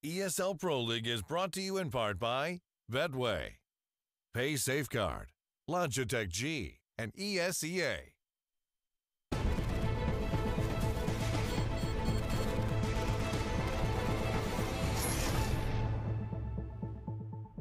ESL Pro League is brought to you in part by Betway, Pay Safeguard, Logitech G, and ESEA.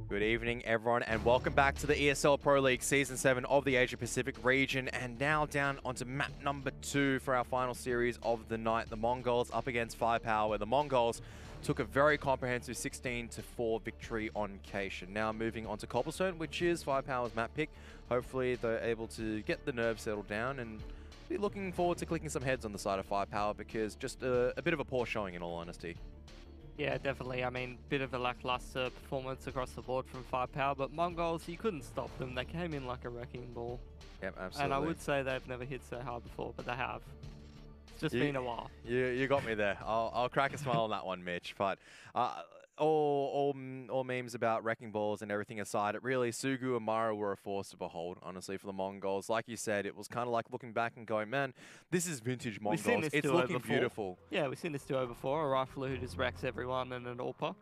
Good evening, everyone, and welcome back to the ESL Pro League Season 7 of the Asia Pacific region. And now down onto map number 2 for our final series of the night. The Mongolz up against 5Power, where the Mongolz took a very comprehensive 16-4 victory on Cation. Now moving on to Cobblestone, which is 5Power's map pick. Hopefully they're able to get the nerves settled down and be looking forward to clicking some heads on the side of 5Power, because just a bit of a poor showing in all honesty. Yeah, definitely. I mean, bit of a lackluster performance across the board from 5Power, but Mongolz, you couldn't stop them. They came in like a wrecking ball. Yep, absolutely. And I would say they've never hit so hard before, but they have. It's just been a while. You got me there. I'll crack a smile on that one, Mitch. But all memes about wrecking balls and everything aside, it really, Sugu and Mara were a force to behold, honestly, for the Mongolz. Like you said, it was kind of like looking back and going, man, this is vintage Mongolz. It's looking beautiful. Yeah, we've seen this duo before. A rifler who just wrecks everyone and an AWPer.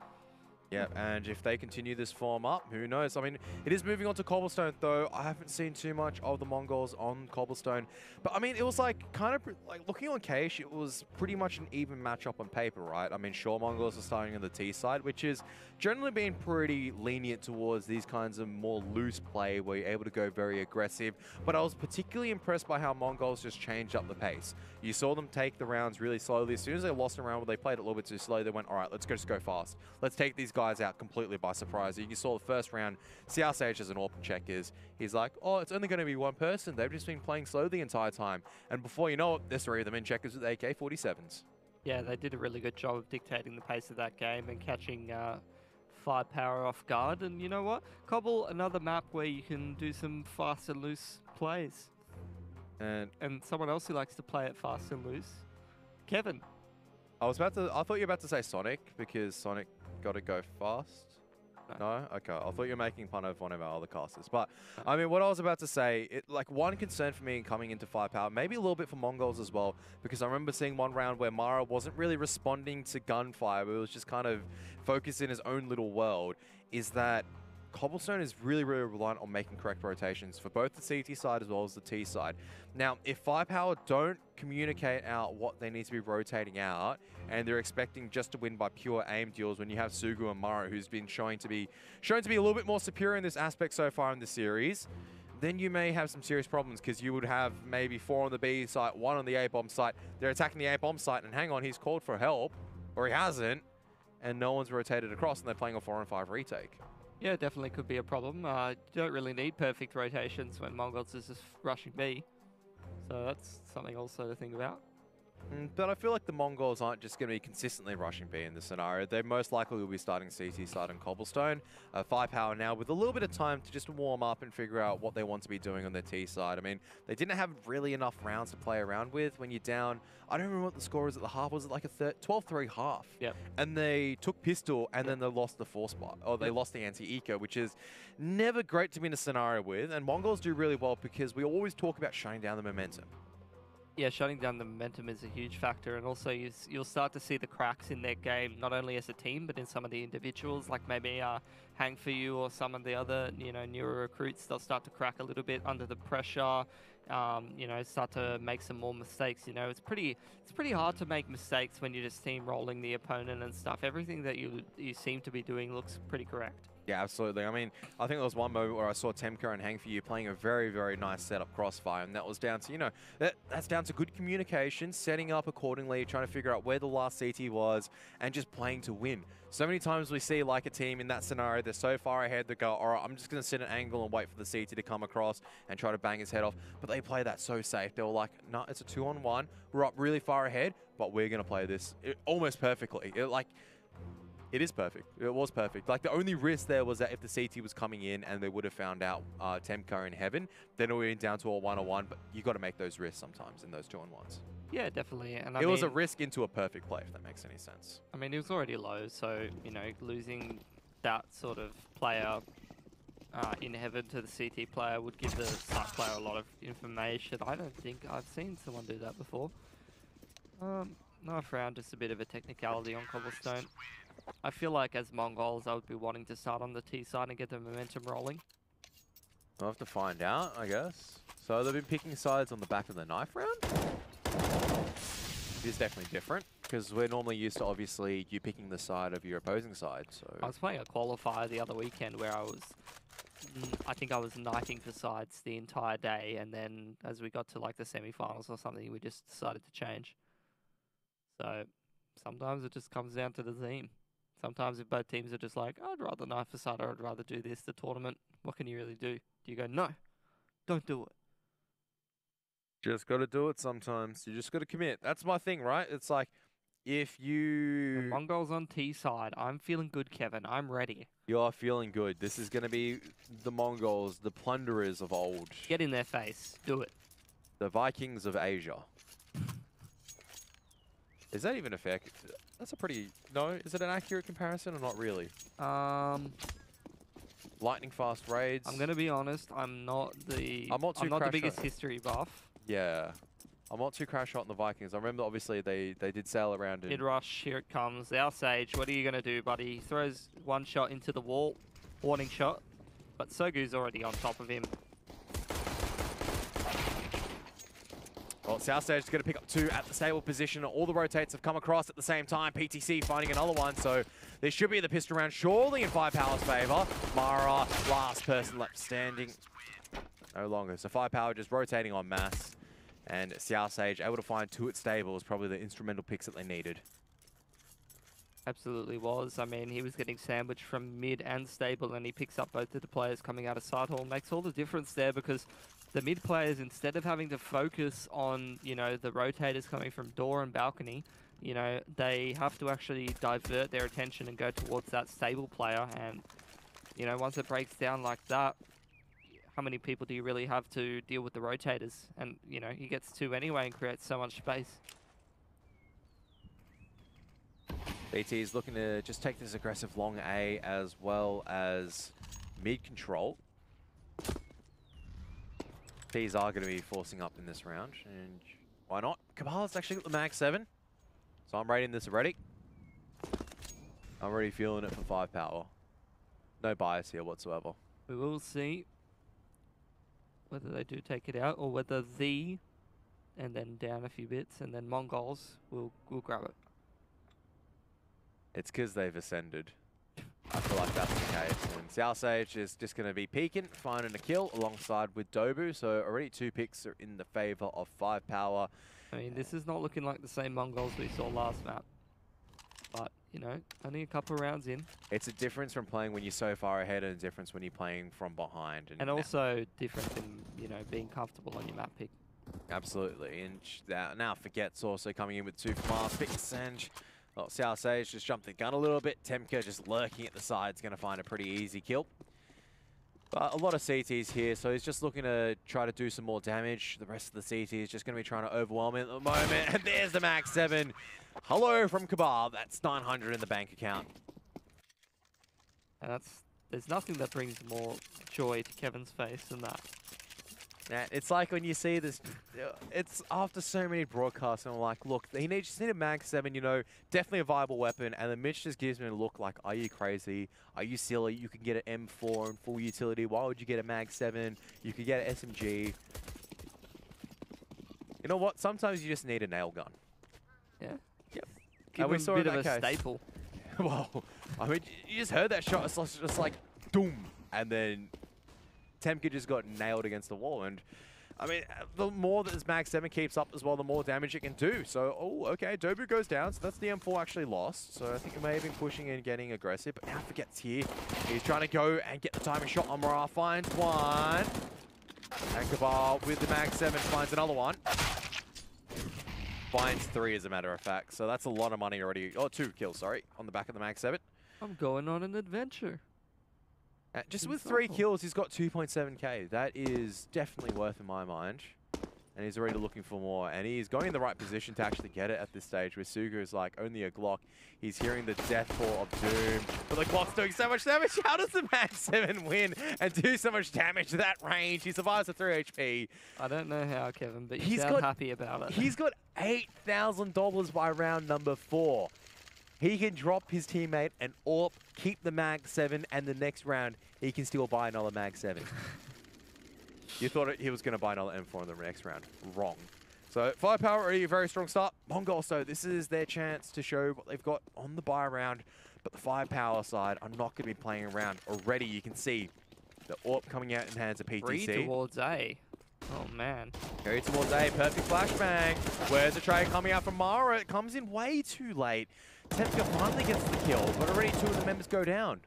Yeah, and if they continue this form up, who knows? I mean, it is moving on to Cobblestone, though. I haven't seen too much of the Mongolz on Cobblestone. But, I mean, it was like, kind of, like, looking on Cache, it was pretty much an even matchup on paper, right? I mean, sure, Mongolz are starting on the T side, which is generally been pretty lenient towards these kinds of more loose play where you're able to go very aggressive. But I was particularly impressed by how Mongolz just changed up the pace. You saw them take the rounds really slowly. As soon as they lost a round where they played it a little bit too slow, they went, all right, let's just go fast. Let's take these guys out completely by surprise. You saw the first round, CSGO as an AWP checkers. He's like, oh, it's only going to be one person. They've just been playing slow the entire time. And before you know it, there's 3 of them in checkers with AK-47s. Yeah, they did a really good job of dictating the pace of that game and catching 5Power off guard. And you know what? Cobble, another map where you can do some fast and loose plays. And someone else who likes to play it fast and loose, Kevin. I thought you were about to say Sonic, because Sonic got to go fast. No? Okay. I thought you were making fun of one of our other casters. But, I mean, what I was about to say, one concern for me coming into 5Power, maybe a little bit for Mongolz as well, because I remember seeing one round where Mara wasn't really responding to gunfire, but it was just kind of focused in his own little world, is that Cobblestone is really, really reliant on making correct rotations for both the CT side as well as the T side. Now, if 5Power don't communicate out what they need to be rotating out, and they're expecting just to win by pure aim deals when you have Sugu and Mara, who's been shown to be a little bit more superior in this aspect so far in the series, then you may have some serious problems, because you would have maybe 4 on the B site, 1 on the A bomb site. They're attacking the A bomb site, and hang on, he's called for help, or he hasn't, and no one's rotated across, and they're playing a 4-on-5 retake. Yeah, definitely could be a problem. You don't really need perfect rotations when Mongolz is just rushing B. So that's something also to think about. But I feel like the Mongolz aren't just going to be consistently rushing B in this scenario. They most likely will be starting CT side on Cobblestone. 5Power now with a little bit of time to just warm up and figure out what they want to be doing on their T side. I mean, they didn't have really enough rounds to play around with when you're down. I don't remember what the score was at the half. Was it like a 12-3 half? Yep. And they took pistol, and then they lost the force spot, or they lost the anti-eco, which is never great to be in a scenario with. And Mongolz do really well because we always talk about shutting down the momentum. Yeah, shutting down the momentum is a huge factor, and also you'll start to see the cracks in their game, not only as a team, but in some of the individuals, like maybe Hang For You or some of the other, newer recruits. They'll start to crack a little bit under the pressure, start to make some more mistakes. It's pretty hard to make mistakes when you're just steamrolling the opponent and stuff. Everything that you seem to be doing looks pretty correct. Yeah, absolutely. I mean, I think there was one moment where I saw Temko and Hang For You playing a very, very nice setup crossfire, and that was down to, that's down to good communication, setting up accordingly, trying to figure out where the last CT was, and just playing to win. So many times we see like a team in that scenario, they're so far ahead, they go, all right, I'm just going to sit an angle and wait for the CT to come across and try to bang his head off. But they play that so safe. They were like, no, it's a 2-on-1. We're up really far ahead, but we're going to play this almost perfectly. It is perfect. It was perfect. Like, the only risk there was that if the CT was coming in and they would have found out Temko in heaven, then it would have been down to a 1-on-1, but you got to make those risks sometimes in those 2-on-1s. Yeah, definitely. And it was a risk into a perfect play, if that makes any sense. I mean, it was already low, so, losing that sort of player in heaven to the CT player would give the site player a lot of information. I don't think I've seen someone do that before. Knife round, just a bit of a technicality on Cobblestone. I feel like as Mongols, I would be wanting to start on the T side and get the momentum rolling. We'll have to find out, I guess. So they've been picking sides on the back of the knife round? It is definitely different, because we're normally used to, obviously, you picking the side of your opposing side, so... I was playing a qualifier the other weekend where I think I was knighting for sides the entire day, and then as we got to like the semi-finals or something, we just decided to change. So sometimes it just comes down to the team. Sometimes if both teams are just like, I'd rather knife for side, or I'd rather do this, the tournament, what can you really do? Do you go, no, don't do it? Just got to do it sometimes. You just got to commit. That's my thing, right? It's like, if you... The Mongols on T side. I'm feeling good, Kevin. I'm ready. You're feeling good. This is going to be the Mongols, the plunderers of old. Get in their face. Do it. The Vikings of Asia. Is that even a fair... That's a pretty... No? Is it an accurate comparison or not really? Lightning fast raids. I'm going to be honest. I'm not the biggest history buff. Yeah. I'm not too crash hot on the Vikings. I remember, obviously, they did sail around in... Mid-rush, here it comes. Our Sage, what are you going to do, buddy? He throws one shot into the wall. Warning shot. But Sogu's already on top of him. Well, South Stage is going to pick up 2 at the stable position. All the rotates have come across at the same time. PTC finding another one, so this should be the pistol round surely in 5Power's favour. Mara, last person left standing. No longer. So 5Power just rotating en masse. And South Sage able to find 2 at stable is probably the instrumental picks that they needed. Absolutely was. I mean, he was getting sandwiched from mid and stable, and he picks up both of the players coming out of side hall. Makes all the difference there, because the mid players, instead of having to focus on, you know, the rotators coming from door and balcony, you know, they have to actually divert their attention and go towards that stable player. And, you know, once it breaks down like that, how many people do you really have to deal with the rotators? And, you know, he gets 2 anyway and creates so much space. BT is looking to just take this aggressive long A as well as mid control. These are going to be forcing up in this round, and why not? Cbballe's actually got the Mag 7, so I'm rating this already. I'm already feeling it for 5Power. No bias here whatsoever. We will see whether they do take it out, or whether and then down a few bits, and then Mongolz will grab it. It's because they've ascended. I feel like that's the case. And South Sage is just going to be peeking, finding a kill alongside with Dobu. So already 2 picks are in the favor of 5Power. I mean, this is not looking like the same Mongols we saw last map. But, you know, only a couple of rounds in. It's a difference from playing when you're so far ahead, and a difference when you're playing from behind. And also different than, you know, being comfortable on your map pick. Absolutely. And now Forget's also coming in with 2 fast picks. And well, South Sage just jumped the gun a little bit. Temka just lurking at the side is going to find a pretty easy kill. But a lot of CTs here, so he's just looking to try to do some more damage. The rest of the CT is just going to be trying to overwhelm him at the moment. And there's the Mag 7. Hello from Cbble. That's 900 in the bank account. And there's nothing that brings more joy to Kevin's face than that. Yeah, it's like when you see this, it's after so many broadcasts, and I'm like, look, he just need a Mag 7, you know, definitely a viable weapon, and then Mitch just gives me a look like, are you crazy? Are you silly? You can get an M4 in full utility. Why would you get a Mag 7? You could get an SMG. You know what? Sometimes you just need a nail gun. Yeah. Yep. Give him a bit of a staple. Well, I mean, you just heard that shot. It's just like, doom, and then Temka just got nailed against the wall. And I mean, the more that this Mag 7 keeps up as well, the more damage it can do. So, oh, okay, Dobu goes down. So that's the M4 actually lost. So I think it may have been pushing and getting aggressive. But now Forget's here. He's trying to go and get the timing shot on Mara. Finds one. And Cbble with the Mag 7 finds another one. Finds 3 as a matter of fact. So that's a lot of money already. Oh, 2 kills, sorry, on the back of the Mag 7. I'm going on an adventure. Just with 3 kills, he's got 2.7k. That is definitely worth in my mind. And he's already looking for more. And he's going in the right position to actually get it at this stage, where Suga is like only a Glock. He's hearing the death call of doom. But the Glock's doing so much damage. How does the Mag 7 win and do so much damage to that range? He survives at 3 HP. I don't know how, Kevin, but you sound happy about it. He's got $8,000 by round number 4. he can drop his teammate an AWP, keep the Mag 7, and the next round, he can still buy another Mag 7. You thought he was going to buy another M4 in the next round. Wrong. So 5Power already a very strong start. Mongolz, though, this is their chance to show what they've got on the buy round. But the 5Power side are not going to be playing around. Already, you can see the AWP coming out in hands of PTC. 3 towards A. Oh, man. Carry towards A. Perfect flashbang. Where's the trade coming out from Mara? It comes in way too late. Tempka finally gets the kill, but already 2 of the members go down.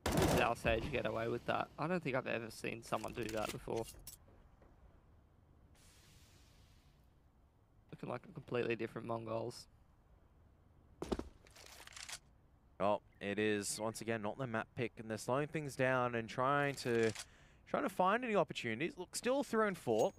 Did our Sage get away with that? I don't think I've ever seen someone do that before. Looking like a completely different Mongolz. Oh, it is once again not the map pick, and they're slowing things down and trying to find any opportunities. Look, still 3 and 4.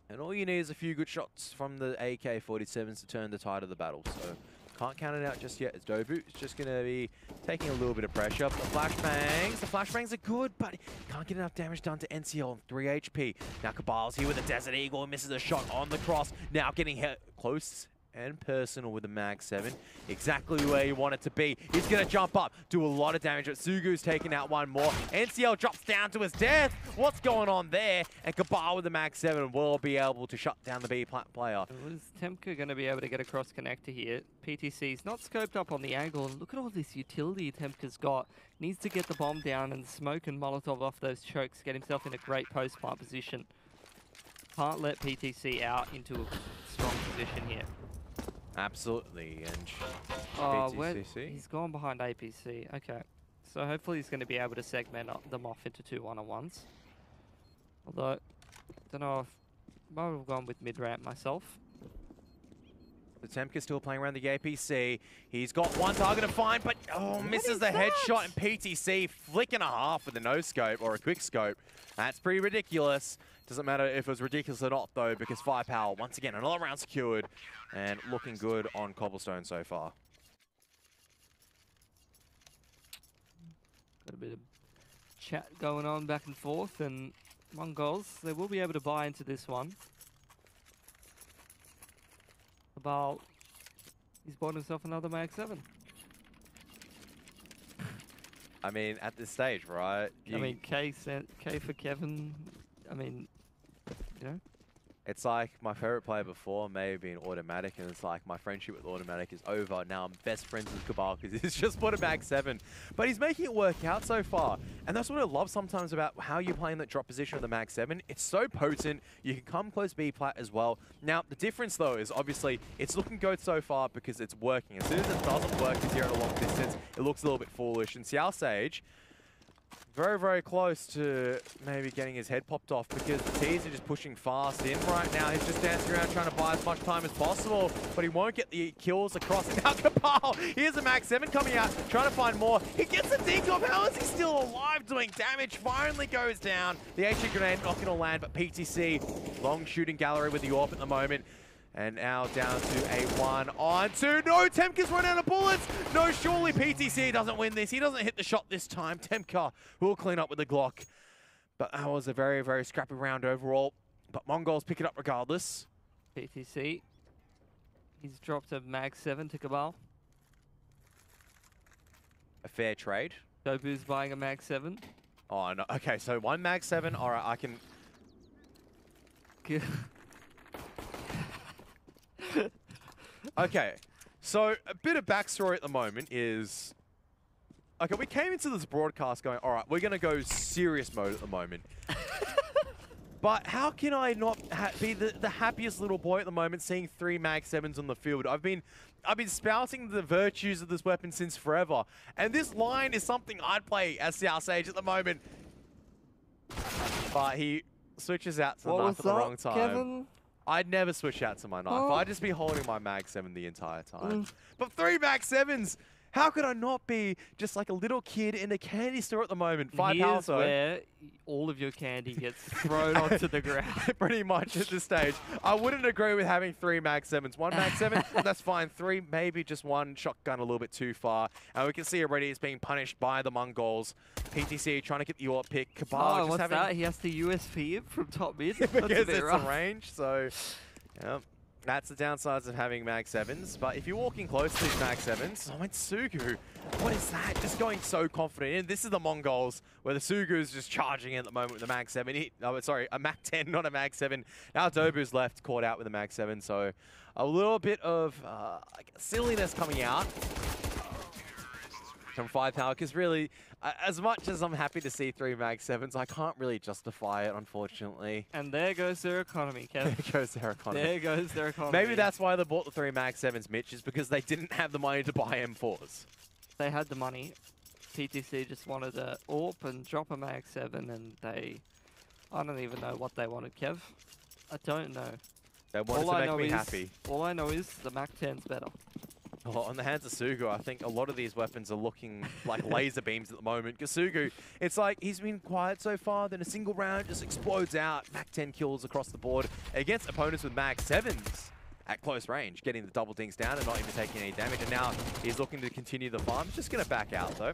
And all you need is a few good shots from the AK-47s to turn the tide of the battle. So can't count it out just yet. As Dobu is just going to be taking a little bit of pressure. But the flashbangs are good, but can't get enough damage done to NCL on 3 HP. Now Cbballe's here with a Desert Eagle and misses a shot on the cross. Now getting hit close and personal with the Mag 7. Exactly where you want it to be. He's going to jump up, do a lot of damage, but Sugu's taking out one more. NCL drops down to his death. What's going on there? And Cbballe with the Mag 7 will be able to shut down the B player. Was Tempka going to be able to get a cross connector here? PTC's not scoped up on the angle, and look at all this utility Tempka's got. Needs to get the bomb down and smoke and Molotov off those chokes, get himself in a great post-plant position. Can't let PTC out into a strong position here. Absolutely, and PTCC? He's gone behind APC. Okay, so hopefully he's going to be able to segment them off into 2 1-on-1s. Although, don't know if I might have gone with mid-ramp myself. The Tempka still playing around the APC. He's got one target to find, but misses the headshot, and PTC flick and a half with a no-scope or a quick scope. That's pretty ridiculous. Doesn't matter if it was ridiculous or not, though, because 5Power, once again, another round secured and looking good on Cobblestone so far. Got a bit of chat going on back and forth, and Mongolz, they will be able to buy into this one. Cbballe, he's bought himself another Mag 7. I mean, at this stage, right? I mean, K for Kevin. I mean, you know. It's like my favorite player before may have been Automatic, and it's like my friendship with Automatic is over. Now I'm best friends with Cbballe because he's just bought a Mag 7. But he's making it work out so far. And that's what I love sometimes about how you're playing that drop position of the Mag 7. It's so potent. You can come close B-plat as well. Now, the difference, though, is obviously it's looking good so far because it's working. As soon as it doesn't work because you're at a long distance, it looks a little bit foolish. And Xiao Sage, very, very close to maybe getting his head popped off because the T's are just pushing fast in right now. He's just dancing around trying to buy as much time as possible, but he won't get the kills across. Now Cbballe, here's a Mag 7 coming out, trying to find more. He gets a dink off. How is he still alive doing damage? Finally goes down. The HE grenade not going to land, but PTC, long shooting gallery with the AWP at the moment. And now down to a 1-on-2. No, Tempka's run out of bullets. No, surely PTC doesn't win this. He doesn't hit the shot this time. Tempka will clean up with the Glock. But that was a very, very scrappy round overall. But Mongolz pick it up regardless. PTC, he's dropped a Mag 7 to Cbballe. A fair trade. Dobu's buying a Mag 7. Oh, no. Okay, so 1 Mag 7. All right, I can... Okay, so a bit of backstory at the moment is... Okay, we came into this broadcast going, all right, we're going to go serious mode at the moment. But how can I not be the happiest little boy at the moment seeing 3 Mag 7s on the field? I've been spouting the virtues of this weapon since forever. And this line is something I'd play as Xiao Sage at the moment. But he switches out to the knife at the wrong time. Kevin? I'd never switch out to my knife. I'd just be holding my Mag 7 the entire time. But 3 Mag 7s! How could I not be just like a little kid in a candy store at the moment? 5 Power, Here's where all of your candy gets thrown onto the ground. Pretty much at this stage. I wouldn't agree with having 3 Mag 7s. 1 Mag 7, that's fine. 3, maybe just 1 shotgun a little bit too far. And we can see already it's being punished by the Mongolz. PTC trying to get the AWP pick. Cbballe just what's having... that? He has to USP him from top mid? Because it's a range, so... Yeah. That's the downsides of having Mag 7s, but if you're walking close to these Mag 7s, oh, it's Sugu. What is that? Just going so confident in. This is the Mongolz, where the Sugu is just charging in at the moment with the Mag 7. Sorry, a Mag 10, not a Mag 7. Now Dobu's left, caught out with a Mag 7, so a little bit of silliness coming out from 5Power, because really, as much as I'm happy to see 3 Mag 7s, I can't really justify it, unfortunately. And there goes their economy, Kev. There goes their economy. There goes their economy. Maybe that's why they bought the 3 Mag 7s, Mitch, is because they didn't have the money to buy M4s. They had the money. PTC just wanted a AWP and drop a Mag 7, and I don't even know what they wanted, Kev. I don't know. They wanted to make me happy. All I know is the Mag 10's better. Oh, on the hands of Sugu, I think a lot of these weapons are looking like laser beams at the moment. Because Sugu, it's like he's been quiet so far, then a single round just explodes out. Mag 10 kills across the board against opponents with Mag 7s at close range, getting the double dings down and not even taking any damage. And now he's looking to continue the farm. Just going to back out, though.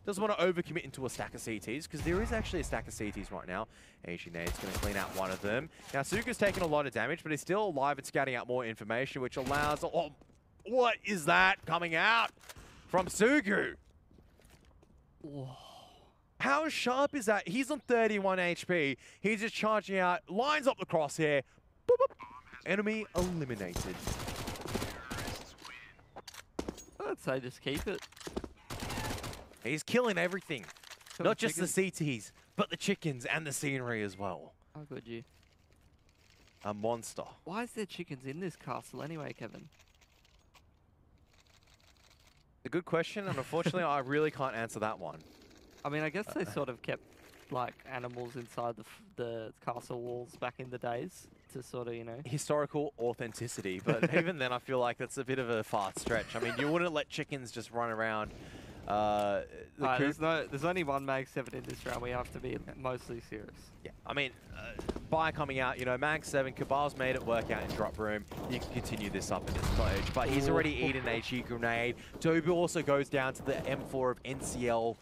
Doesn't want to overcommit into a stack of CTs, because there is actually a stack of CTs right now. Nade's going to clean out one of them. Now, Sugu's taking a lot of damage, but he's still alive and scouting out more information, which allows... Oh, what is that coming out from Sugu? Whoa. How sharp is that? He's on 31 HP. He's just charging out, lines up the crosshair. Boop, boop. Enemy eliminated. I'd say just keep it. He's killing everything. Kill Not the just the CTs, but the chickens and the scenery as well. How good you. A monster. Why is there chickens in this castle anyway, Kevin? A good question, and unfortunately, I really can't answer that one. I mean, I guess they sort of kept like animals inside the castle walls back in the days to sort of, you know. Historical authenticity, but even then, I feel like that's a bit of a far stretch. I mean, you wouldn't let chickens just run around. There's only one Mag 7 in this round. We have to be mostly serious. Yeah, I mean, by coming out, you know, Mag 7, Cbballe's made it work out in drop room. You can continue this up in this stage, but he's already eaten a HE grenade. Dobu also goes down to the M4 of NCL.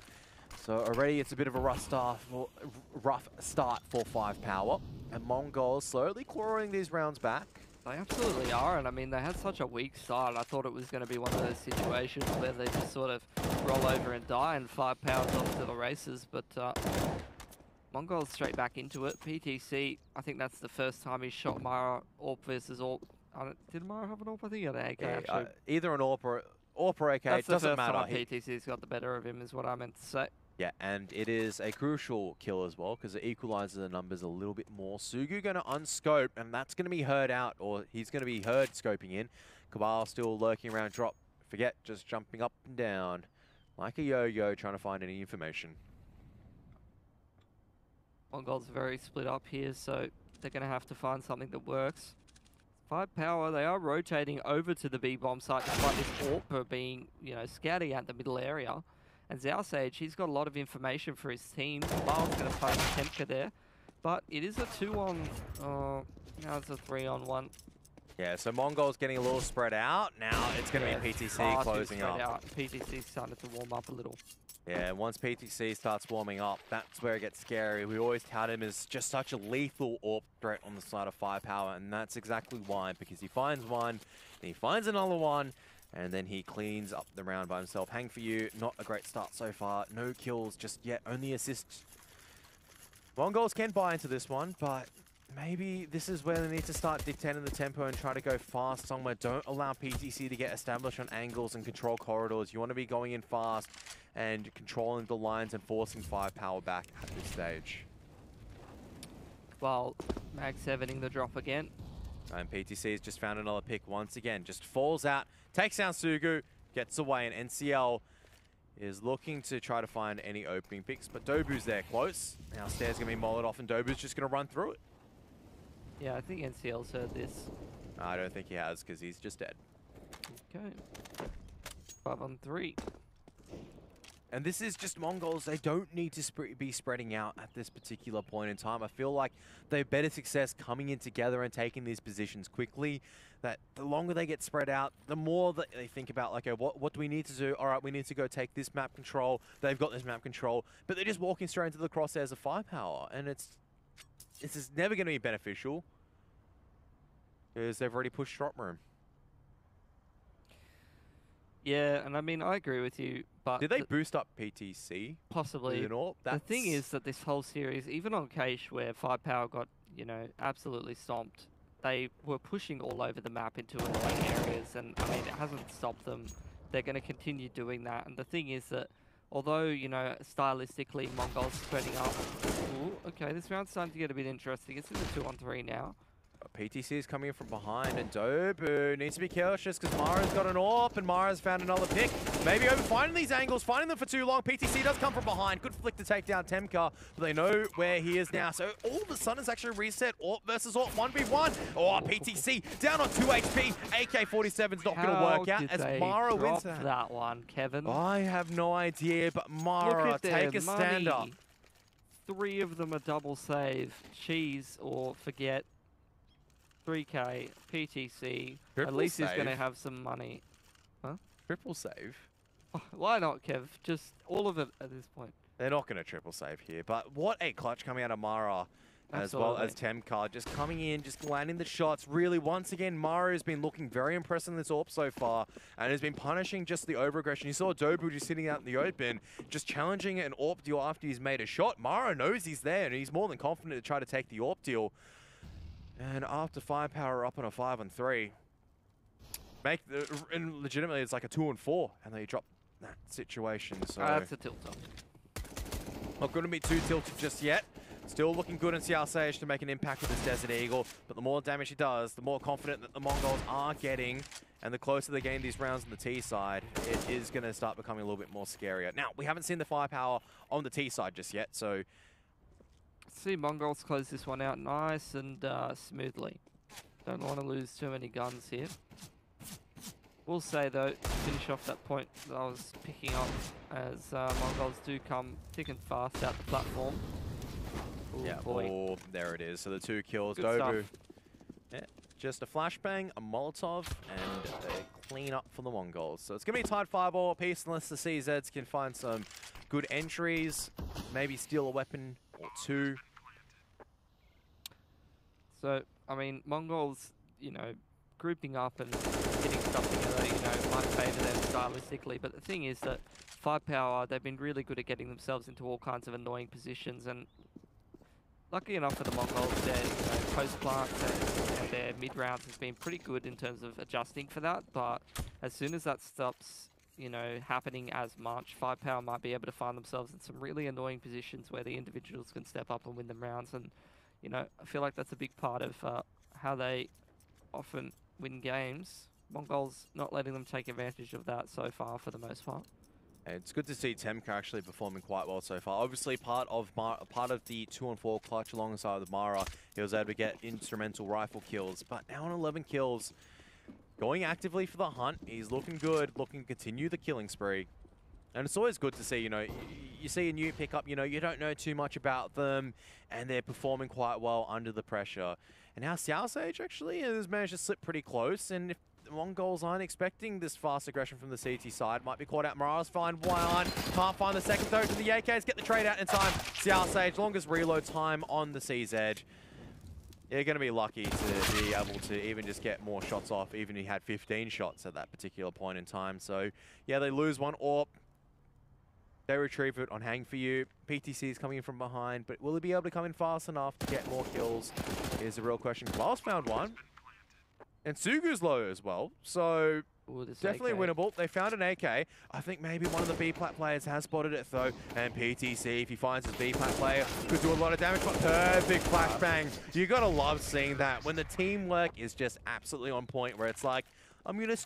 So already it's a bit of a rough start for 5Power. And Mongolz slowly clawing these rounds back. They absolutely are, and I mean, they had such a weak start. I thought it was going to be one of those situations where they just sort of roll over and die, and 5Power's off to the races, but Mongolz straight back into it. PTC, I think that's the first time he's shot Mara AWP versus AWP. Did Mara have an AWP? I think he had an AK, actually. Either an AWP or AK, it doesn't matter. That's the first time PTC's got the better of him, is what I meant to say. Yeah, and it is a crucial kill as well, because it equalizes the numbers a little bit more. Sugu going to unscope, and that's going to be heard out, or he's going to be heard scoping in. Cbballe still lurking around drop. Forget, just jumping up and down like a yo-yo, trying to find any information. Mongolz are very split up here, so they're going to have to find something that works. 5Power, they are rotating over to the B-bomb site, despite this AWP being, you know, scouting out the middle area. And Zowsage, he's got a lot of information for his team. Cbballe's going to find Tempka there. But it is a 2-on... now it's a 3-on-1. Yeah, so Mongol's getting a little spread out. Now it's going to be PTC closing up. PTC's starting to warm up a little. Yeah, once PTC starts warming up, that's where it gets scary. We always tout him as just such a lethal AWP threat on the side of 5Power, and that's exactly why, because he finds one, then he finds another one, and then he cleans up the round by himself. Hang for you, not a great start so far. No kills just yet, only assists. Mongolz can buy into this one, but maybe this is where they need to start dictating the tempo and try to go fast somewhere. Don't allow PTC to get established on angles and control corridors. You want to be going in fast and controlling the lines and forcing 5Power back at this stage. Well, Mag 7ing the drop again. And PTC has just found another pick once again. Just falls out, takes down Sugu, gets away, and NCL is looking to try to find any opening picks, but Dobu's there close. Now Stair's going to be molled off, and Dobu's just going to run through it. Yeah, I think NCL's heard this. I don't think he has, because he's just dead. Okay. 5-on-3. And this is just Mongolz. They don't need to be spreading out at this particular point in time. I feel like they have better success coming in together and taking these positions quickly. That the longer they get spread out, the more that they think about, like, okay, what do we need to do? All right, we need to go take this map control. They've got this map control, but they're just walking straight into the crosshairs of 5Power, and it's just never going to be beneficial. because they've already pushed drop room. Yeah, and I mean, I agree with you, but... Did they boost up PTC? Possibly. The thing is that this whole series, even on Cache, where 5Power got, you know, absolutely stomped, they were pushing all over the map into annoying areas, and I mean, it hasn't stopped them. They're going to continue doing that, and the thing is that, although, you know, stylistically, Mongolz spreading up... Ooh, okay, this round's starting to get a bit interesting. It's in the 2-on-3 now. PTC is coming in from behind, and Dobu needs to be cautious because Mara's got an AWP, and Mara's found another pick. Maybe over finding these angles, finding them for too long. PTC does come from behind. Good flick to take down Temka, but they know where he is now. So all of a sudden, it's actually reset. AWP versus AWP 1v1. Oh, PTC down on 2 HP. AK-47's not going to work out as Mara wins that one, Kevin? I have no idea, but Mara, take a stand up. 3 of them are double save. Cheese or forget. 3K, PTC, at least he's going to have some money. Huh? Triple save? Oh, why not, Kev? Just all of it at this point. They're not going to triple save here, but what a clutch coming out of Mara. As well as Temka, just coming in, just landing the shots. Really, once again, Mara has been looking very impressive in this AWP so far, and has been punishing just the over-aggression. You saw Dobu just sitting out in the open, just challenging an AWP deal after he's made a shot. Mara knows he's there, and he's more than confident to try to take the AWP deal. And after 5Power up on a 5-on-3, and legitimately it's like a 2-on-4, and they drop that situation. So that's a tilt-up. Not going to be too tilted just yet. Still looking good in CSGO to make an impact with this Desert Eagle, but the more damage he does, the more confident that the Mongols are getting, and the closer they gain these rounds on the T side, it is going to start becoming a little bit more scarier. Now, we haven't seen the 5Power on the T side just yet, so... See Mongolz close this one out nice and smoothly. Don't want to lose too many guns here. We'll say though, to finish off that point that I was picking up, as Mongolz do come thick and fast out the platform. Ooh, yeah, boy. Oh, there it is. So the 2 kills. Good Dobu. stuff. Yeah, just a flashbang, a Molotov, and a clean up for the Mongols. So it's going to be a tight 5-ball piece unless the CZs can find some good entries, maybe steal a weapon or 2. So, I mean, Mongolz, you know, grouping up and getting stuff together, you know, might favour them stylistically. But the thing is that 5Power, they've been really good at getting themselves into all kinds of annoying positions. And lucky enough for the Mongols, their post-plants and their mid-rounds has been pretty good in terms of adjusting for that. But as soon as that stops, you know, happening as much, 5Power might be able to find themselves in some really annoying positions where the individuals can step up and win them rounds. And you know, I feel like that's a big part of how they often win games. Mongolz not letting them take advantage of that so far for the most part. It's good to see Temka actually performing quite well so far. Obviously part of the 2-on-4 clutch alongside the Mara. He was able to get instrumental rifle kills, but now on 11 kills, going actively for the hunt. He's looking good, looking to continue the killing spree. And it's always good to see, you know, you see a new pickup, you know, you don't know too much about them, and they're performing quite well under the pressure. And now CSGO actually has managed to slip pretty close, and if the Mongols aren't expecting this fast aggression from the CT side, might be caught out. Mara's find one, can't find the second throw to the AKs, get the trade out in time. CSGO, longest reload time on the CZ. You're going to be lucky to be able to even just get more shots off, even if you had 15 shots at that particular point in time. So, yeah, they lose one AWP. They retrieve it on Hang For You. PTC is coming in from behind, but will he be able to come in fast enough to get more kills? Is the real question. Miles found one. And Sugu's low as well, so definitely winnable. They found an AK. I think maybe one of the B-plat players has spotted it though. And PTC, if he finds his B-plat player, could do a lot of damage, but perfect flashbang. You gotta love seeing that when the teamwork is just absolutely on point, where it's like, I'm gonna,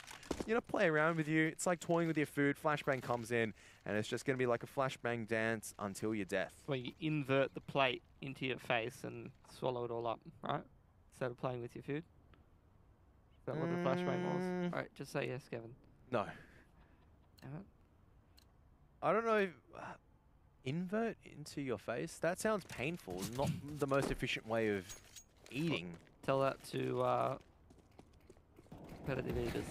you know, play around with you. It's like toying with your food. Flashbang comes in, and it's just gonna be like a flashbang dance until your death. Where you invert the plate into your face and swallow it all up, right? Instead of playing with your food. Is that what the flashbang was? All right, just say yes, Kevin. No. I don't know. Invert into your face? That sounds painful. Not the most efficient way of eating. Tell that to competitive eaters.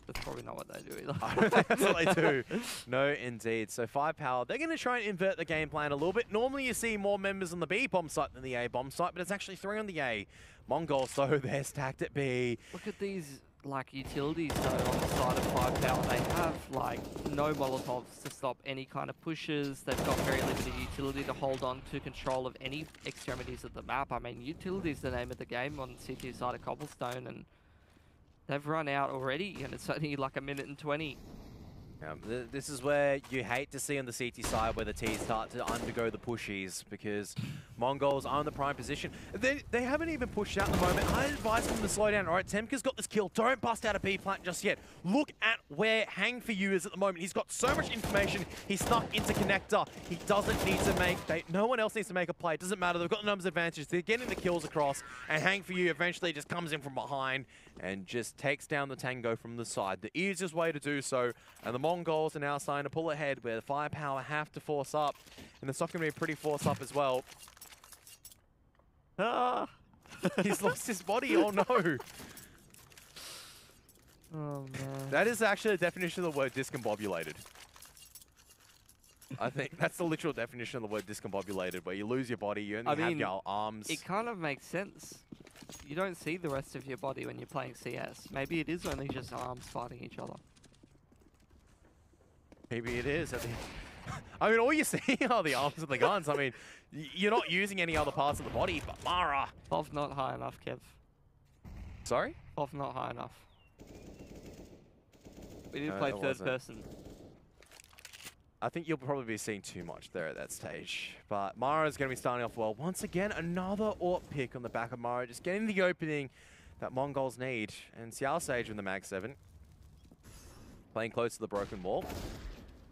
That's probably probably not what they do either. I don't think that's what they do. No, indeed. So 5Power, they're going to try and invert the game plan a little bit. Normally you see more members on the B bomb site than the A bomb site, but it's actually 3 on the A. Mongolz, though, they're stacked at B. Look at these like utilities though on the side of 5Power. They have like no Molotovs to stop any kind of pushes. They've got very limited utility to hold on to control of any extremities of the map. I mean, utility is the name of the game on CT side of Cobblestone, and they've run out already, and it's only like 1:20. This is where you hate to see on the CT side where the T's start to undergo the pushies, because Mongolz are in the prime position. They haven't even pushed out at the moment. I advise them to slow down. All right, Temka's got this kill. Don't bust out a B plant just yet. Look at where Hang For You is at the moment. He's got so much information. He's snuck into connector. He doesn't need to make... no one else needs to make a play. It doesn't matter. They've got the numbers advantage. They're getting the kills across, and Hang For You eventually just comes in from behind and just takes down the Tango from the side. The easiest way to do so, and the Mongolz are now starting to pull ahead where the 5Power have to force up, and it's not going to be pretty force up as well. Ah! He's lost his body, oh no! Oh man. That is actually the definition of the word discombobulated. I think that's the literal definition of the word discombobulated, where you lose your body, you only have your arms. It kind of makes sense. You don't see the rest of your body when you're playing CS. Maybe it is only just arms fighting each other. Maybe it is. I mean, all you see are the arms and the guns. I mean, you're not using any other parts of the body, but Mara. Pov not high enough, Kev. Sorry? Pov not high enough. We didn't play third person. I think you'll probably be seeing too much there at that stage. But Mara is going to be starting off well. Once again, another AWP pick on the back of Mara, just getting the opening that Mongolz need. And CSGO with the Mag 7. Playing close to the broken wall.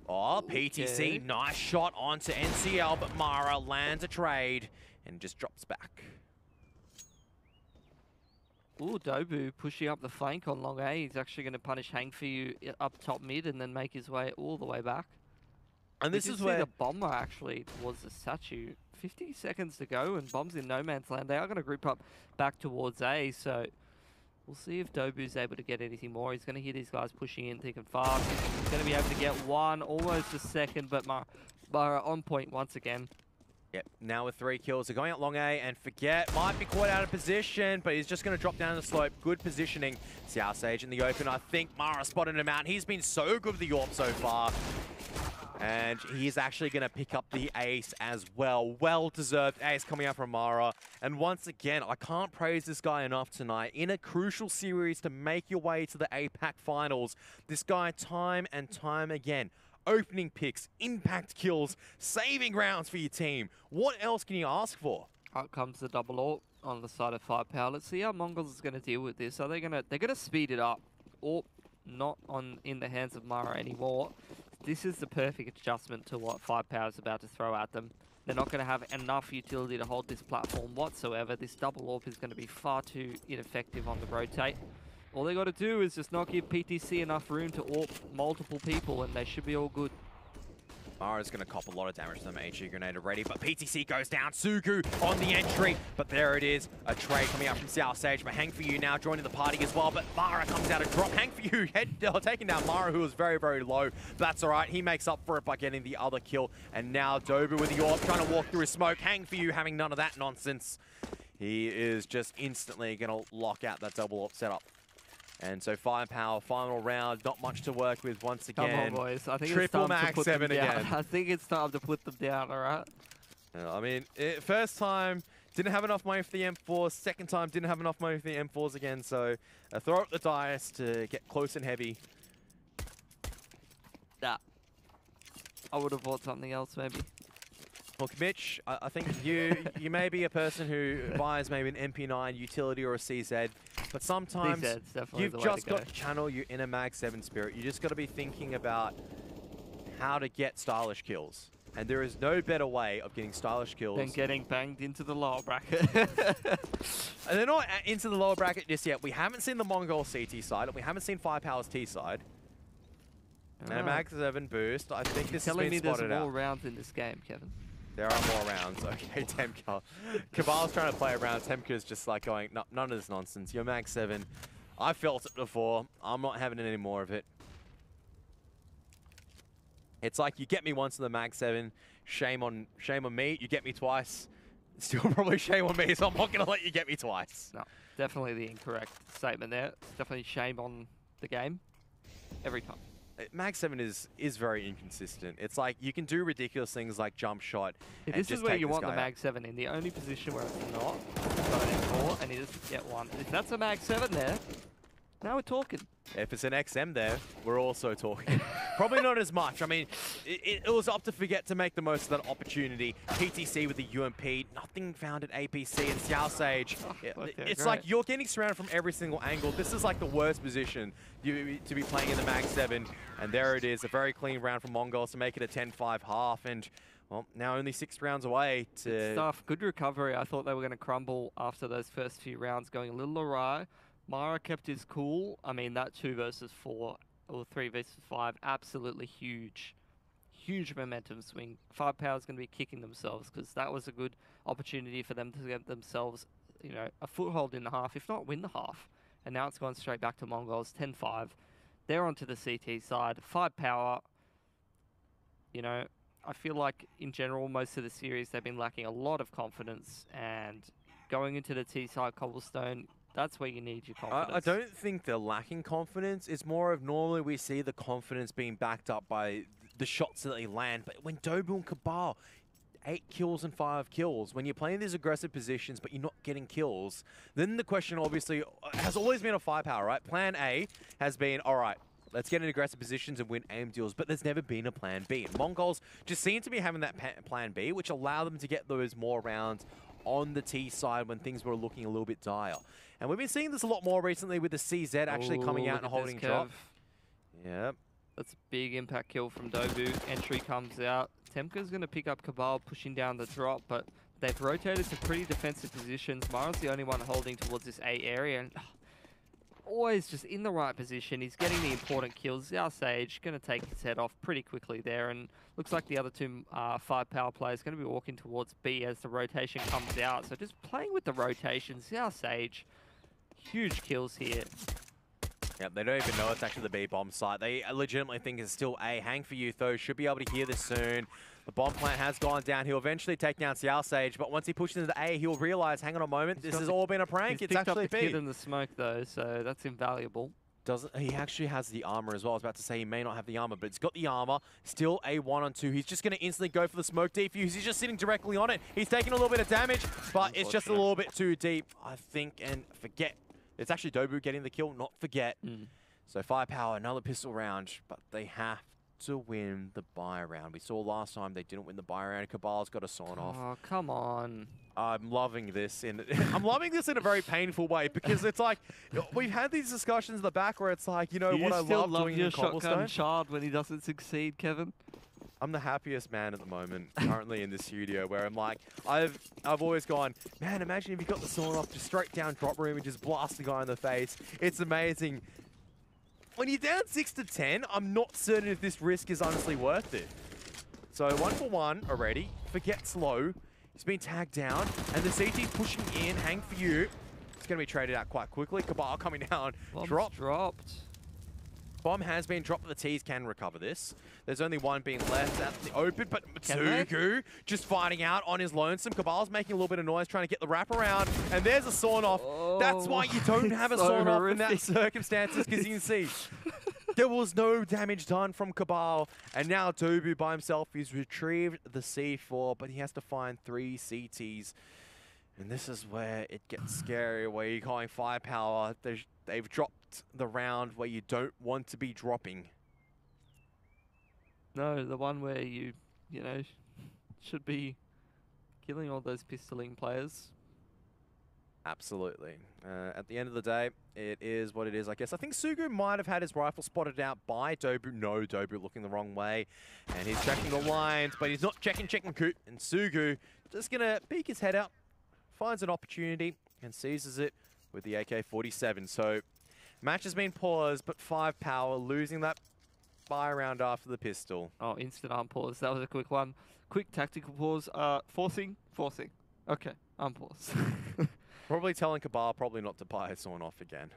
Oh, PTC, nice shot onto NCL, but Mara lands a trade and just drops back. Ooh, Dobu pushing up the flank on long A. He's actually going to punish Hang For You up top mid and then make his way all the way back. And this is where the bomber actually towards the statue. 50 seconds to go and bombs in no man's land. They are going to group up back towards A, so we'll see if Dobu's able to get anything more. He's going to hear these guys pushing in thick and fast. He's going to be able to get one, almost a second, but Mara on point once again. Yep, now with 3 kills. They're going out long A, and Forget might be caught out of position, but he's just going to drop down the slope. Good positioning. CSGO in the open. I think Mara spotted him out. He's been so good with the AWP so far. And he's actually going to pick up the ace as well. Well-deserved ace coming out from Mara. And once again, I can't praise this guy enough tonight. In a crucial series to make your way to the APAC finals, this guy time and time again, opening picks, impact kills, saving rounds for your team. What else can you ask for? Out comes the double AWP on the side of 5Power. Let's see how Mongolz is going to deal with this. Are they they're going to speed it up. AWP not in the hands of Mara anymore. This is the perfect adjustment to what 5Power is about to throw at them. They're not going to have enough utility to hold this platform whatsoever. This double AWP is going to be far too ineffective on the rotate. All they got to do is just not give PTC enough room to AWP multiple people, and they should be all good. Mara's going to cop a lot of damage to them. HE grenade already, but PTC goes down. Sugu on the entry, but there it is. A trade coming out from CSGO, but Hang For You now joining the party as well, but Mara comes out a drop. Hang For You taking down Mara, who was very, very low. That's all right. He makes up for it by getting the other kill, and now Dobu with the AWP trying to walk through his smoke. Hang For You having none of that nonsense. He is just instantly going to lock out that double AWP setup. And so 5Power, final round, not much to work with once again. Come on, boys. I think Triple it's time Mag to put 7 them down. again. I think it's time to put them down, all right? I mean, first time, didn't have enough money for the M4s. Second time, didn't have enough money for the M4s again. So throw up the dice to get close and heavy. Nah. I would have bought something else, maybe. Look, Mitch, I think you may be a person who buys maybe an MP9 utility or a CZ, but sometimes you've just got to channel your inner Mag 7 spirit. You just got to be thinking about how to get stylish kills. And there is no better way of getting stylish kills than getting banged into the lower bracket. And they're not into the lower bracket just yet. We haven't seen the Mongolz CT side, and we haven't seen 5Power's T side. And a Mag 7 boost. I think this has been spotted out. Telling me there's more rounds in this game, Kevin. There are more rounds. Okay, Temka. Cabal's trying to play around. Temka's just like going, no, none of this nonsense. Your Mag 7 I felt it before. I'm not having any more of it. It's like you get me once in the Mag 7, shame on me. You get me twice, still probably shame on me. So I'm not gonna let you get me twice. No, definitely the incorrect statement there. It's definitely shame on the game every time. Mag 7 is very inconsistent. It's like you can do ridiculous things like jump shot. Yeah, and this just is where take you this want the guy Mag 7 in. The only position where it's not, got an M4, and he doesn't get one. If that's a Mag 7 there, now we're talking. If it's an XM there, we're also talking. Probably not as much. I mean, it was up to Forget to make the most of that opportunity. PTC with the UMP, nothing found at APC and Xiao Sage. It's like you're getting surrounded from every single angle. This is like the worst position to be playing in the Mag 7. And there it is, a very clean round from Mongolz to make it a 10-5 half. And well, now only 6 rounds away to... Good stuff. Good recovery. I thought they were going to crumble after those first few rounds going a little awry. Mara kept his cool. I mean, that 2 versus 4 or 3 versus 5, absolutely huge. Huge momentum swing. 5Power is going to be kicking themselves because that was a good opportunity for them to get themselves, you know, a foothold in the half, if not win the half. And now it's gone straight back to Mongolz, 10-5. They're onto the CT side. 5Power, you know, I feel like in general, most of the series, they've been lacking a lot of confidence. And going into the T side Cobblestone, that's where you need your confidence. I don't think they're lacking confidence. It's more of normally we see the confidence being backed up by the shots that they land. But when Dobu and Cabal, 8 kills and 5 kills, when you're playing these aggressive positions but you're not getting kills, then the question obviously has always been a 5Power, right? Plan A has been, all right, let's get in aggressive positions and win aim deals, but there's never been a plan B. And Mongolz just seem to be having that plan B, which allow them to get those more rounds on the T side when things were looking a little bit dire. And we've been seeing this a lot more recently with the CZ actually coming out and holding drop. Yep. That's a big impact kill from Dobu. Entry comes out. Temka's going to pick up Cabal, pushing down the drop, but they've rotated to pretty defensive positions. Mara's the only one holding towards this A area, and always just in the right position. He's getting the important kills. Xiao Sage going to take his head off pretty quickly there, and looks like the other 2 5Power players going to be walking towards B as the rotation comes out. So just playing with the rotations. Xiao Sage, huge kills here. Yep, they don't even know it's actually the B bomb site. They legitimately think it's still A. Hang for you, though. Should be able to hear this soon. The bomb plant has gone down. He'll eventually take down Xiao Sage, but once he pushes into A, he'll realize, hang on a moment, this has all been a prank. It's actually B. He's picked up the kid in the smoke, though, so that's invaluable. He actually has the armor as well. I was about to say he may not have the armor, but he's got the armor. Still a 1-on-2. He's just going to instantly go for the smoke defuse. He's just sitting directly on it. He's taking a little bit of damage, but it's just a little bit too deep, I think, and Forget. It's actually Dobu getting the kill, not Forget. So 5Power, another pistol round, but they have to win the buy round. We saw last time they didn't win the buy round. Cabal's got a sawn off. Oh, come on. I'm loving this. I'm loving this in a very painful way because it's like we've had these discussions in the back where it's like, you know, what I love doing in Cobblestone. Child when he doesn't succeed, Kevin. I'm the happiest man at the moment, currently in the studio, where I'm like, I've always gone, man, imagine if you got the sawn off, just straight down drop room and just blast the guy in the face. It's amazing. When you're down 6-10, I'm not certain if this risk is honestly worth it. So 1-for-1 already. Forget's low. He's been tagged down, and the CT's pushing in. Hang for you. It's going to be traded out quite quickly. Cabal coming down. Bomb's dropped. Bomb has been dropped, but the T's can recover this. There's only one being left at the open, but Matsugu just fighting out on his lonesome. Cabal's making a little bit of noise, trying to get the wraparound, and there's a sawn-off. Oh, that's why you don't have a sawn-off in that circumstances, because you can see there was no damage done from Cabal, and now Dobu by himself, he's retrieved the C4, but he has to find 3 CTs. And this is where it gets scary, where you're going 5Power. They've dropped the round where you don't want to be dropping. No, the one where you know, should be killing all those pistoling players. Absolutely. At the end of the day, it is what it is, I guess. I think Sugu might have had his rifle spotted out by Dobu. No, Dobu looking the wrong way. And he's checking the lines, but he's not checking Coot. And Sugu just going to peek his head out, finds an opportunity, and seizes it with the AK-47. So, match has been paused, but 5Power losing that buy round after the pistol. Oh, instant unpause. That was a quick one. Quick tactical pause. Forcing. Okay, unpause. Probably telling Cbble probably not to buy someone off again.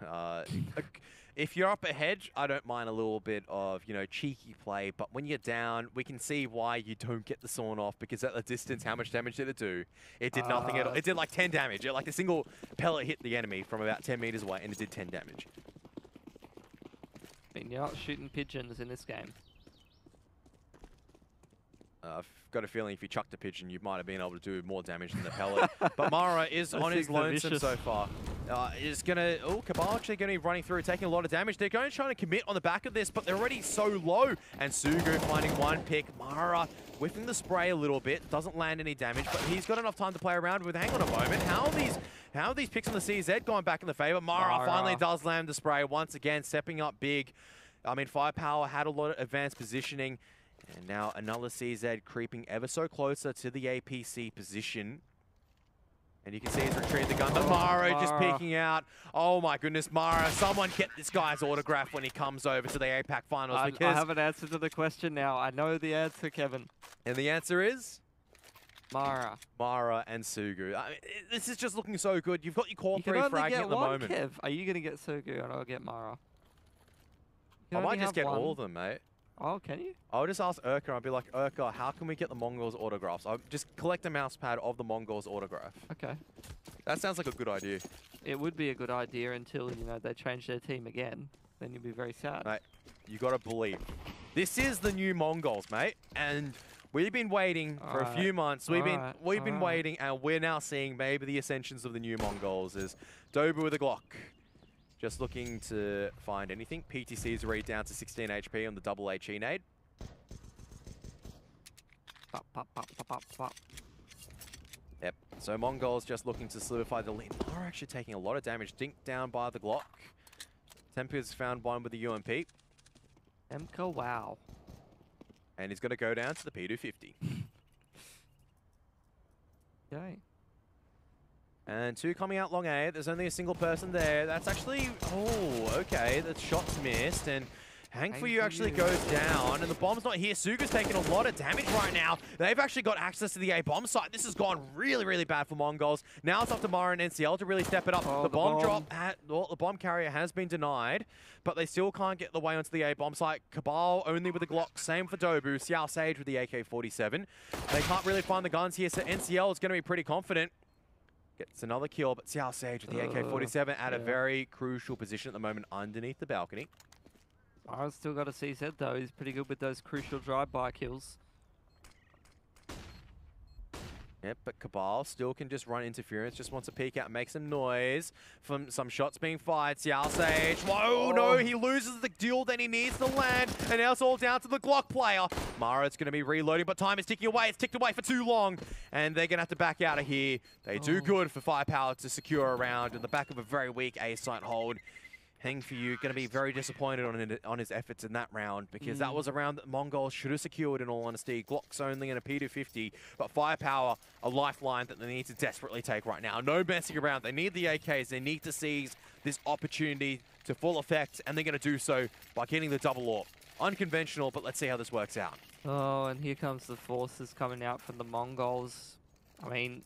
If you're up ahead, I don't mind a little bit of, you know, cheeky play. But when you're down, we can see why you don't get the sawn off, because at the distance, how much damage did it do? It did nothing at all. It did like 10 damage. Like a single pellet hit the enemy from about 10 meters away, and it did 10 damage. I mean, you're not shooting pigeons in this game. I've got a feeling if you chucked a pigeon, you might have been able to do more damage than the pellet. But Mara is on his lonesome so far. Is going to... Oh, Cbble actually going to be running through, taking a lot of damage. They're going to try to commit on the back of this, but they're already so low. And Sugu finding one pick. Mara whiffing the spray a little bit. Doesn't land any damage, but he's got enough time to play around with. Hang on a moment. How are these picks on the CZ going back in the favor? Mara finally does land the spray once again, stepping up big. I mean, 5Power had a lot of advanced positioning. And now another CZ creeping ever so closer to the APC position. And you can see he's retrieved the gun, but Mara just peeking out. Oh my goodness, Mara, someone get this guy's autograph when he comes over to the APAC finals. I have an answer to the question now. I know the answer, Kevin. And the answer is? Mara. Mara and Sugu. I mean, this is just looking so good. You've got your core 3 fragging at the moment. Kev. Are you going to get Sugu and I'll get Mara? I might just get all of them, mate. Oh, can you? I'll just ask Urka. I'll be like, Urka, how can we get the Mongolz autographs? I'll just collect a mouse pad of the Mongolz autograph. Okay. That sounds like a good idea. It would be a good idea until, you know, they change their team again. Then you'd be very sad. Mate, you got to believe. This is the new Mongolz, mate. And we've been waiting for a few months. We've been waiting, and we're now seeing maybe the ascensions of the new Mongolz. Is Dobu with a Glock. Just looking to find anything. PTC is already down to 16 HP on the double HE nade. Pop, pop, pop, pop, pop, pop. Yep. So Mongolz just looking to solidify the lead. Mara actually taking a lot of damage. Dinked down by the Glock. Temper's found one with the UMP. Emka, wow. And he's going to go down to the P250. Okay. And 2 coming out long A. There's only a single person there. That's actually... Oh, okay. The shot's missed. And Hang for You actually goes down. And the bomb's not here. Suga's taking a lot of damage right now. They've actually got access to the A bomb site. This has gone really, really bad for Mongolz. Now it's up to Mara and NCL to really step it up. The bomb drop... Well, the bomb carrier has been denied. But they still can't get the way onto the A bomb site. Cbble only with the Glock. Same for Dobu. Xiao Sage with the AK-47. They can't really find the guns here. So NCL is going to be pretty confident. Gets another kill, but Xiao Sage with the AK-47 at a very crucial position at the moment underneath the balcony. Mara's still got a CZ though. He's pretty good with those crucial drive-by kills. Yep, but Cbble still can just run interference, just wants to peek out and make some noise from some shots being fired. Xiao Sage, whoa, no, he loses the duel, then he needs to land, and now it's all down to the Glock player. Mara's going to be reloading, but time is ticking away. It's ticked away for too long, and they're going to have to back out of here. They do good for 5Power to secure a round in the back of a very weak A site hold. Hang for You going to be very disappointed on his efforts in that round, because that was a round that Mongolz should have secured, in all honesty. Glocks only in a P250, but 5Power, a lifeline that they need to desperately take right now. No messing around. They need the AKs. They need to seize this opportunity to full effect, and they're going to do so by getting the double AWP. Unconventional, but let's see how this works out. Oh, and here comes the forces coming out from the Mongolz. I mean,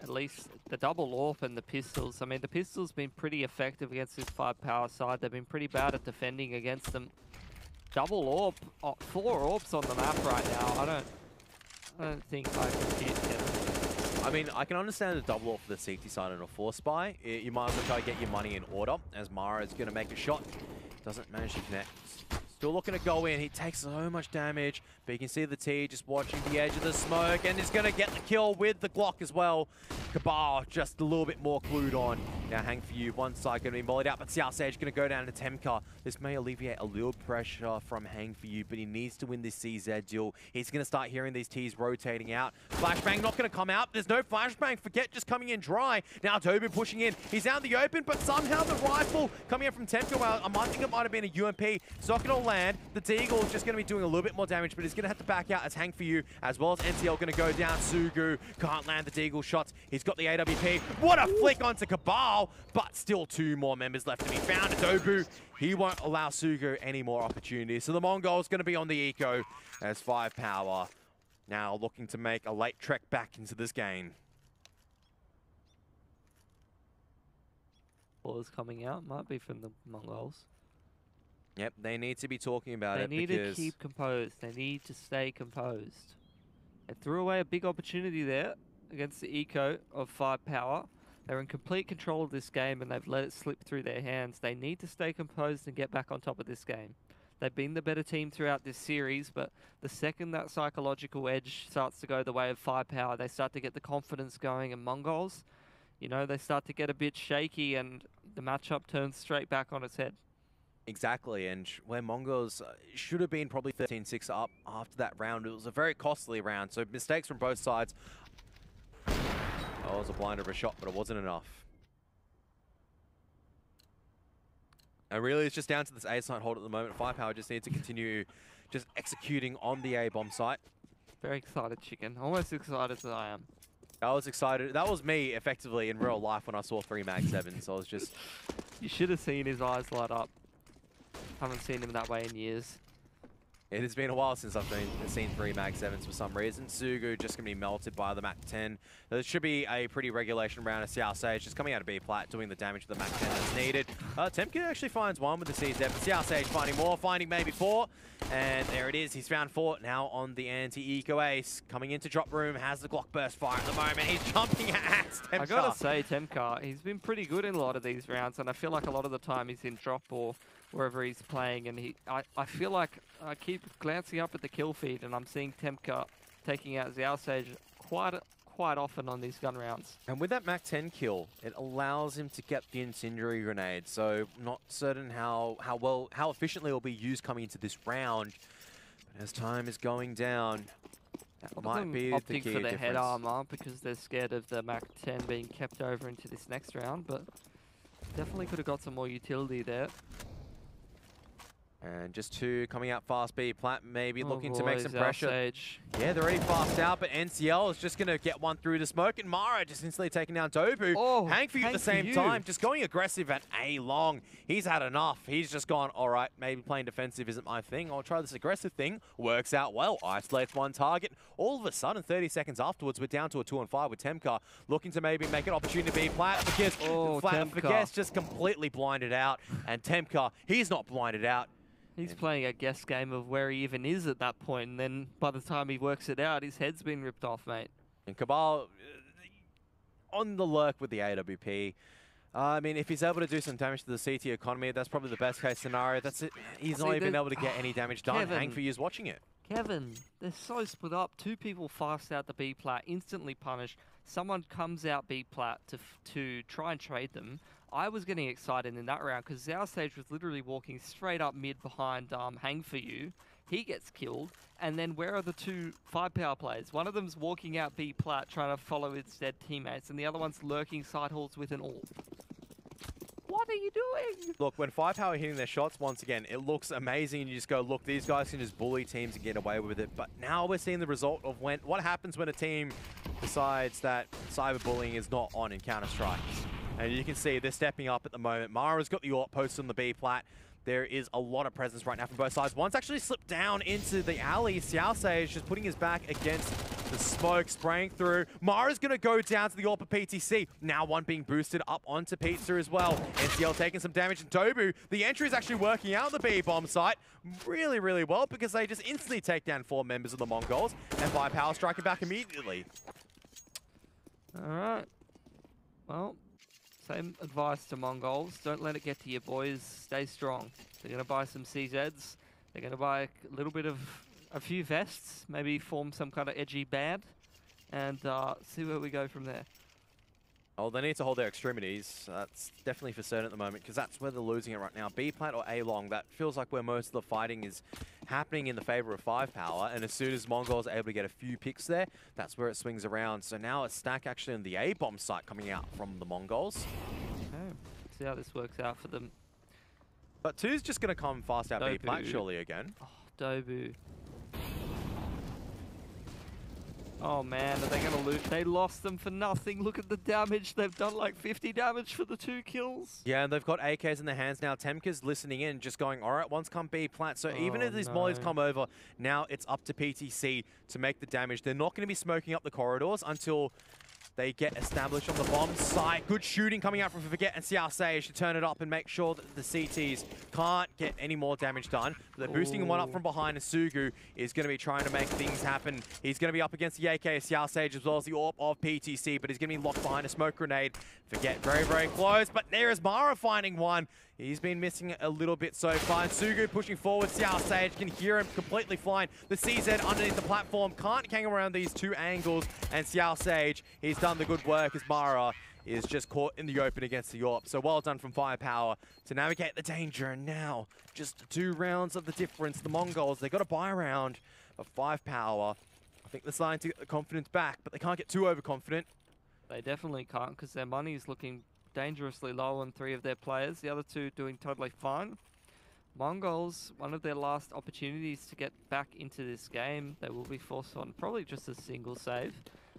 at least the double AWP and the pistols. I mean, the pistols been pretty effective against this 5Power side. They've been pretty bad at defending against them. Double AWP, 4 AWPs on the map right now. I don't think I can hit them. I mean, I can understand the double AWP for the CT side and a 4-spy. You might as well try to get your money in order, as Mara is going to make a shot. Doesn't manage to connect. Still looking to go in. He takes so much damage, but you can see the T just watching the edge of the smoke, and is going to get the kill with the Glock as well. Cbble just a little bit more glued on. Now Hang for You, one side going to be mollied out, but Xiao Sage going to go down to Temka. This may alleviate a little pressure from Hang for You, but he needs to win this CZ duel. He's going to start hearing these Ts rotating out. Flashbang not going to come out. There's no flashbang. Forget just coming in dry. Now Dobu pushing in. He's out in the open, but somehow the rifle coming in from Temka, well, I might think it might have been a UMP. It's not going to land. The Deagle is just going to be doing a little bit more damage, but he's going to have to back out as Hang for You, as well as NCL going to go down. Sugu can't land the Deagle shots. He's got the AWP. What a flick onto Cbble, but still 2 more members left to be found. Dobu, he won't allow Sugu any more opportunities. So the Mongolz going to be on the eco as 5Power now looking to make a late trek back into this game. applause coming out. Might be from the Mongolz. Yep, they need to be talking about it They need because to keep composed. They need to stay composed. They threw away a big opportunity there against the eco of 5Power. They're in complete control of this game and they've let it slip through their hands. They need to stay composed and get back on top of this game. They've been the better team throughout this series, but the second that psychological edge starts to go the way of 5Power, they start to get the confidence going, and Mongolz, you know, they start to get a bit shaky and the matchup turns straight back on its head. Exactly, and where Mongolz should have been probably 13-6 up after that round, it was a very costly round, so mistakes from both sides. Oh, it was a blind of a shot, but it wasn't enough. And really, it's just down to this A site hold at the moment. 5Power just needs to continue just executing on the A bomb site. Very excited, Chicken. Almost excited as I am. I was excited. That was me, effectively, in real life when I saw 3 Mag 7s. So I was just... You should have seen his eyes light up. Haven't seen him that way in years. It has been a while since I've seen 3 Mag 7s for some reason. Sugu just going to be melted by the Mac 10. There should be a pretty regulation round of Xiao Sage just coming out of B plat, doing the damage to the Mac 10 that's needed. Temkin actually finds 1 with the CZ, but Xiao Sage finding more, finding maybe 4. And there it is, he's found 4 now on the anti-eco ace. Coming into drop room, has the Glock burst fire at the moment. He's jumping at Temka. I gotta say, Temka, he's been pretty good in a lot of these rounds, and I feel like a lot of the time he's in drop or wherever he's playing, and I feel like I keep glancing up at the kill feed and I'm seeing Temka taking out Xiao Sage quite often on these gun rounds. And with that Mac 10 kill, it allows him to get the incendiary grenade, so not certain how efficiently it will be used coming into this round. But as time is going down, that might be the key opting for the difference. head armor because they're scared of the Mac 10 being kept over into this next round, but definitely could have got some more utility there. And just 2 coming out fast B plat, maybe looking to make some pressure. Sage. Yeah, they're already fast out, but NCL is just going to get one through the smoke, and Mara just instantly taking down Dobu. Oh, Hang for you at the same time, just going aggressive at A long. He's had enough. He's just gone, all right, maybe playing defensive isn't my thing. I'll try this aggressive thing. Works out well. Isolates 1 target. All of a sudden, 30 seconds afterwards, we're down to a 2-on-5 with Temka, looking to maybe make an opportunity to be flat, because flat for Guess just completely blinded out, and Temka, he's not blinded out. He's playing a guess game of where he even is at that point, and then by the time he works it out, his head's been ripped off, mate. And Cbble on the lurk with the AWP. I mean, if he's able to do some damage to the CT economy, that's probably the best case scenario. That's it. He's not even able to get any damage done. Kevin, Hang for you watching it. Kevin, they're so split up. 2 people fast out the B plat, instantly punished. Someone comes out B plat to try and trade them. I was getting excited in that round because Xiao Sage was literally walking straight up mid behind Hang for you. He gets killed, and then where are the 2 5Power players? One of them's walking out B plat trying to follow his dead teammates, and the other one's lurking side halls with an AWP. What are you doing? Look, when 5Power are hitting their shots, once again, it looks amazing, and you just go, look, these guys can just bully teams and get away with it. But now we're seeing the result of what happens when a team decides that cyberbullying is not on in Counter-Strike. And you can see they're stepping up at the moment. Mara's got the AWP posted on the B plat. There is a lot of presence right now from both sides. One's actually slipped down into the alley. Xiao Sage just putting his back against the smoke, spraying through. Mara's going to go down to the AWP of PTC. Now one being boosted up onto Pizza as well. NCL taking some damage. And Dobu, the entry is actually working out the B bomb site really, really well, because they just instantly take down 4 members of the Mongolz. And 5Power striking back immediately. All right. Well, same advice to Mongolz. Don't let it get to you, boys. Stay strong. They're going to buy some CZs. They're going to buy a little bit of a few vests, maybe form some kind of edgy band, and see where we go from there. Oh, they need to hold their extremities. That's definitely for certain at the moment, because that's where they're losing it right now. B plat or A long, that feels like where most of the fighting is happening in the favor of 5Power, and as soon as Mongolz are able to get a few picks there, that's where it swings around. So now a stack actually on the A bomb site coming out from the Mongolz. Okay, see how this works out for them. But 2's just going to come fast out B plat surely again. Oh, Dobu. Oh man, are they going to lose? They lost them for nothing. Look at the damage. They've done like 50 damage for the 2 kills. Yeah, and they've got AKs in their hands now. Temka's listening in, just going, all right, one's come B plat. So even if these mollies come over, now it's up to PTC to make the damage. They're not going to be smoking up the corridors until They get established on the bomb site. Good shooting coming out from Forget and CSGO to turn it up and make sure that the CTs can't get any more damage done. But they're boosting one up from behind, and Sugu is going to be trying to make things happen. He's going to be up against the AK of CSGO as well as the AWP of PTC, but he's going to be locked behind a smoke grenade. Forget very, very close, but there is Mara finding one. He's been missing a little bit so far. And Sugu pushing forward. CSGO can hear him completely flying. The CZ underneath the platform can't hang around these two angles. And CSGO, he's done the good work as Mara is just caught in the open against the AWP. So well done from 5Power to navigate the danger. And now, just 2 rounds of the difference. The Mongolz, they got a buy round of 5Power. I think they're starting to get the confidence back, but they can't get too overconfident. They definitely can't, because their money is looking dangerously low on 3 of their players. The other 2 doing totally fine. Mongolz, one of their last opportunities to get back into this game. They will be forced on probably just a single save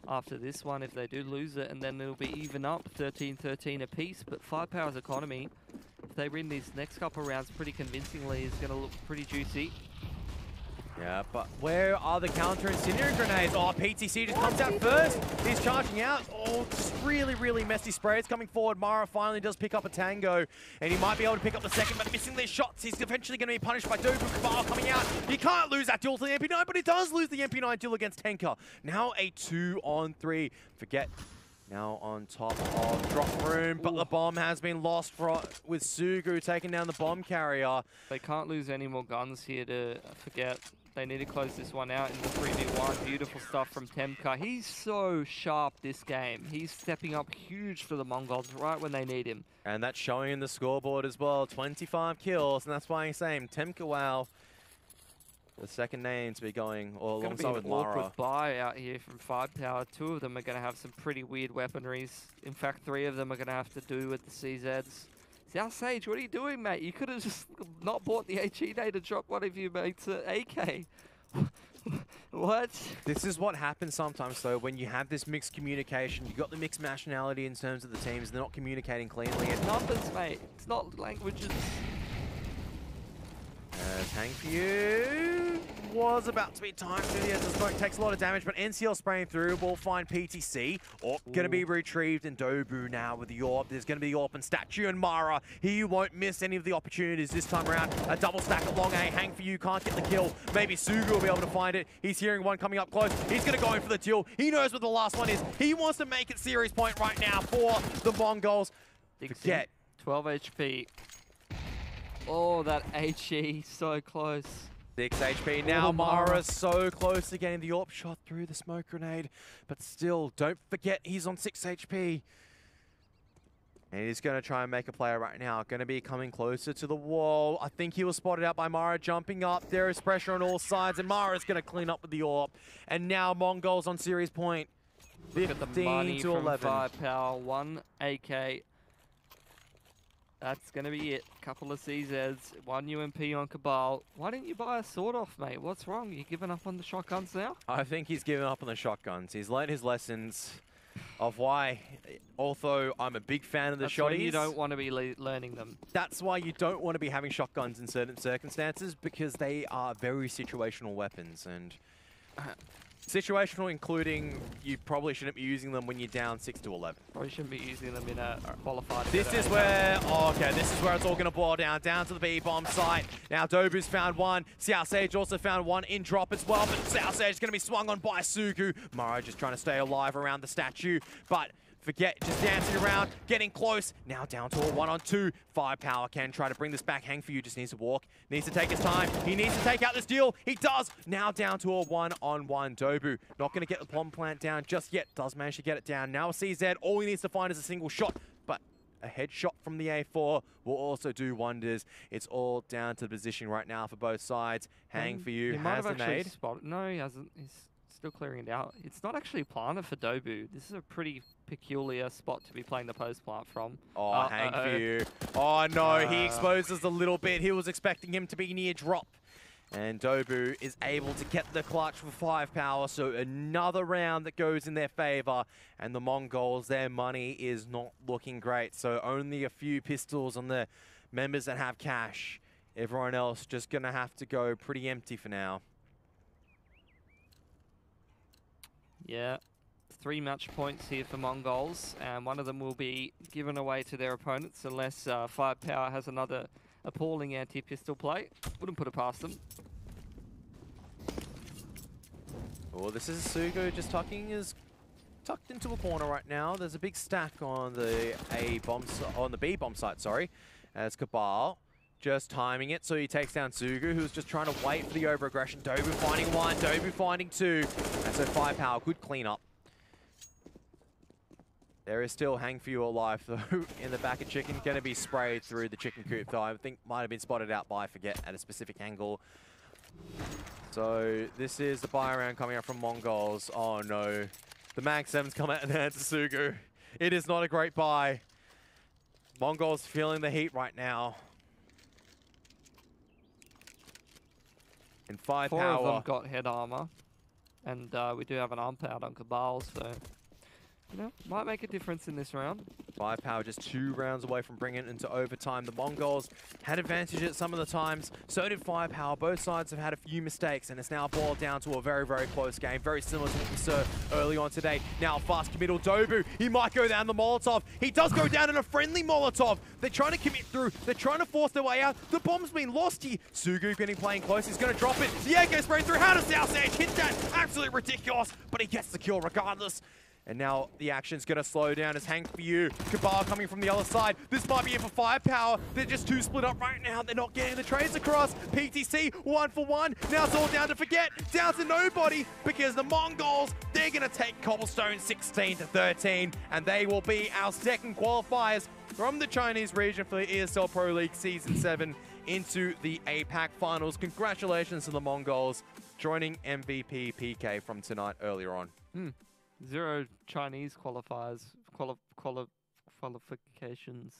after this one if they do lose it, and then it'll be even up 13-13 apiece. But 5Power's economy, if they win these next couple rounds pretty convincingly, is going to look pretty juicy. Yeah, but where are the counter incendiary grenades? Oh, PTC just comes out first. He's charging out. Oh, just really, really messy sprays coming forward. Mara finally does pick up a tango, and he might be able to pick up the second, but missing these shots. He's eventually going to be punished by Dobu Kabal coming out. He can't lose that duel to the MP9, but he does lose the MP9 duel against Tenka. Now a 2-on-3. Forget now on top of drop room, but the bomb has been lost with Sugu taking down the bomb carrier. They can't lose any more guns here to Forget. They need to close this one out in the 3v1. Beautiful stuff from Temka. He's so sharp this game. He's stepping up huge for the Mongolz right when they need him. And that's showing in the scoreboard as well. 25 kills, and that's why I'm saying Temka, wow, the second name to be going all alongside with Mara. Awkward buy out here from 5Power. 2 of them are going to have some pretty weird weaponries. In fact, 3 of them are going to have to do with the CZs. Sage, what are you doing, mate? You could have just not bought the HE day to drop one of your mates at AK. What? This is what happens sometimes, though, when you have this mixed communication. You've got the mixed nationality in terms of the teams. They're not communicating cleanly. It's numbers, mate. It's not languages. Tank for you was about to be timed through the edge of smoke. Takes a lot of damage, but NCL spraying through will find PTC. AWP going to be retrieved, and Dobu now with the AWP. There's going to be the AWP and Statue and Mara. He won't miss any of the opportunities this time around. A double stack at long A. Hang for you, can't get the kill. Maybe Sugu will be able to find it. He's hearing one coming up close. He's going to go in for the duel. He knows what the last one is. He wants to make it series point right now for the Mongolz. Forget. 12 HP. Oh, that HE, so close. 6 HP. Now Mara's so close to getting the AWP shot through the smoke grenade. But still, don't forget he's on 6 HP. And he's going to try and make a play right now. Going to be coming closer to the wall. I think he was spotted out by Mara jumping up. There is pressure on all sides, and Mara's going to clean up with the AWP. And now Mongolz on series point. 15 to 11. 5Power, 1 AK. That's going to be it. Couple of CZs, 1 UMP on Cabal. Why didn't you buy a sword off, mate? What's wrong? You giving up on the shotguns now? I think he's given up on the shotguns. He's learned his lessons of why, although I'm a big fan of the shotties. You don't want to be learning them. That's why you don't want to be having shotguns in certain circumstances, because they are very situational weapons. And situational, including you probably shouldn't be using them when you're down 6 to 11. Probably shouldn't be using them in a qualified. This is where, okay, this is where it's all going to boil down to the B-bomb site. Now Dobu's found one. CSGO also found one in drop as well, but CSGO is going to be swung on by Sugu. Mara just trying to stay alive around the statue, but Forget just dancing around, getting close. Now down to a 1-on-2. 5Power can try to bring this back. Hang for you, just needs to walk. Needs to take his time. He needs to take out this deal. He does. Now down to a 1-on-1. Dobu not going to get the bomb plant down just yet. Does manage to get it down. Now a CZ. All he needs to find is a single shot. But a headshot from the A4 will also do wonders. It's all down to the position right now for both sides. Hang for you. Has the nade. No, he hasn't. He's still clearing it out. It's not actually planted for Dobu. This is a pretty peculiar spot to be playing the post plant from. Oh, hang for you. Oh no, he exposes a little bit. He was expecting him to be near drop. And Dobu is able to get the clutch for 5Power, so another round that goes in their favor. And the Mongolz, their money is not looking great. So only a few pistols on the members that have cash. Everyone else just gonna have to go pretty empty for now. Yeah, 3 match points here for Mongolz, and one of them will be given away to their opponents unless 5Power has another appalling anti-pistol play. Wouldn't put it past them. Well, this is Sugo just tucked into a corner right now. There's a big stack on the B bomb site, sorry, as Cbble just timing it, so he takes down Sugu, who's just trying to wait for the over-aggression. Dobu finding one, Dobu finding two, and so 5Power, good cleanup. There is still Hang for You alive, though, in the back of Chicken, going to be sprayed through the chicken coop, though I think might have been spotted out by Forget at a specific angle. So this is the buy round coming up from Mongolz. Oh no, the Mag 7's come out and answer Sugu. It is not a great buy. Mongolz feeling the heat right now. And 5Power. 4 of them got head armor, and we do have an ump out on Cbble, so you know, might make a difference in this round. 5Power just 2 rounds away from bringing it into overtime. The Mongols had advantage at some of the times. So did 5Power. Both sides have had a few mistakes, and it's now boiled down to a very, very close game. Very similar to what we saw early on today. Now fast committal Dobu. He might go down the Molotov. He does go down in a friendly Molotov. They're trying to commit through. They're trying to force their way out. The bomb's been lost here. Sugu getting playing close. He's going to drop it. The air goes spraying through. How does South Sage hit that? Absolutely ridiculous, but he gets the kill regardless. And now the action's going to slow down as Hang for You. Cbble coming from the other side. This might be it for 5Power. They're just 2 split up right now. They're not getting the trades across. PTC, 1 for 1. Now it's all down to Forget. Down to nobody because the Mongols, they're going to take Cobblestone 16-13. And they will be our second qualifiers from the Chinese region for the ESL Pro League Season 7 into the APAC Finals. Congratulations to the Mongols joining MVP PK from tonight earlier on. 0 Chinese qualifiers, qualifications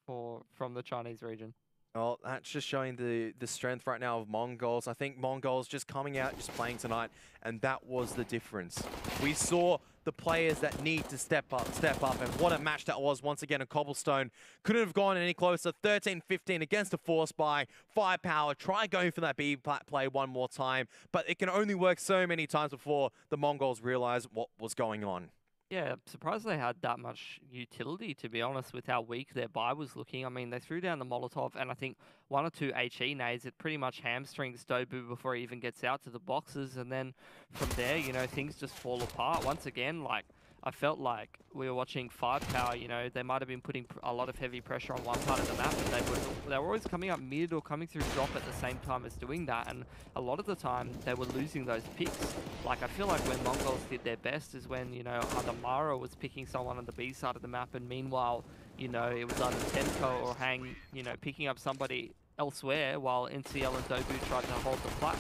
from the Chinese region. Well, that's just showing the strength right now of Mongolz. I think Mongolz just coming out, just playing tonight, and that was the difference. We saw the players that need to step up, and what a match that was once again in Cobblestone. Couldn't have gone any closer. 13-15 against a force by 5Power. Try going for that B play one more time, but it can only work so many times before the Mongols realize what was going on. Yeah, I'm surprised they had that much utility, to be honest, with how weak their buy was looking. I mean, they threw down the Molotov, and I think 1 or 2 HE nades. It pretty much hamstrings Dobu before he even gets out to the boxes, and then from there, you know, things just fall apart. Once again, like, I felt like we were watching 5Power, you know, they might have been putting a lot of heavy pressure on one part of the map, and they were always coming up mid or coming through drop at the same time as doing that, and a lot of the time they were losing those picks. Like, I feel like when Mongols did their best is when, you know, either Mara was picking someone on the B side of the map, and meanwhile, you know, it was either Temco or Hang, you know, picking up somebody elsewhere while NCL and Dobu tried to hold the plat.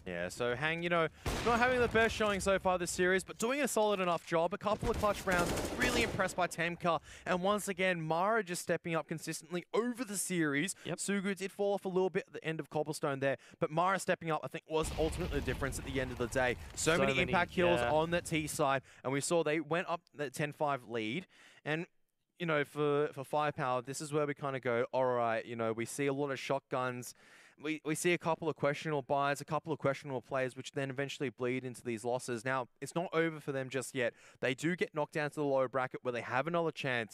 Yeah, so Hang, you know, not having the best showing so far this series, but doing a solid enough job. A couple of clutch rounds, really impressed by Temka. And once again, Mara just stepping up consistently over the series. Yep. Sugu did fall off a little bit at the end of Cobblestone there, but Mara stepping up, I think, was ultimately the difference at the end of the day. So many impact kills on the T side, and we saw they went up the 10-5 lead. And you know, for 5Power, this is where we kind of go, all right, you know, we see a lot of shotguns. We see a couple of questionable buys, a couple of questionable plays, which then eventually bleed into these losses. Now, it's not over for them just yet. They do get knocked down to the lower bracket where they have another chance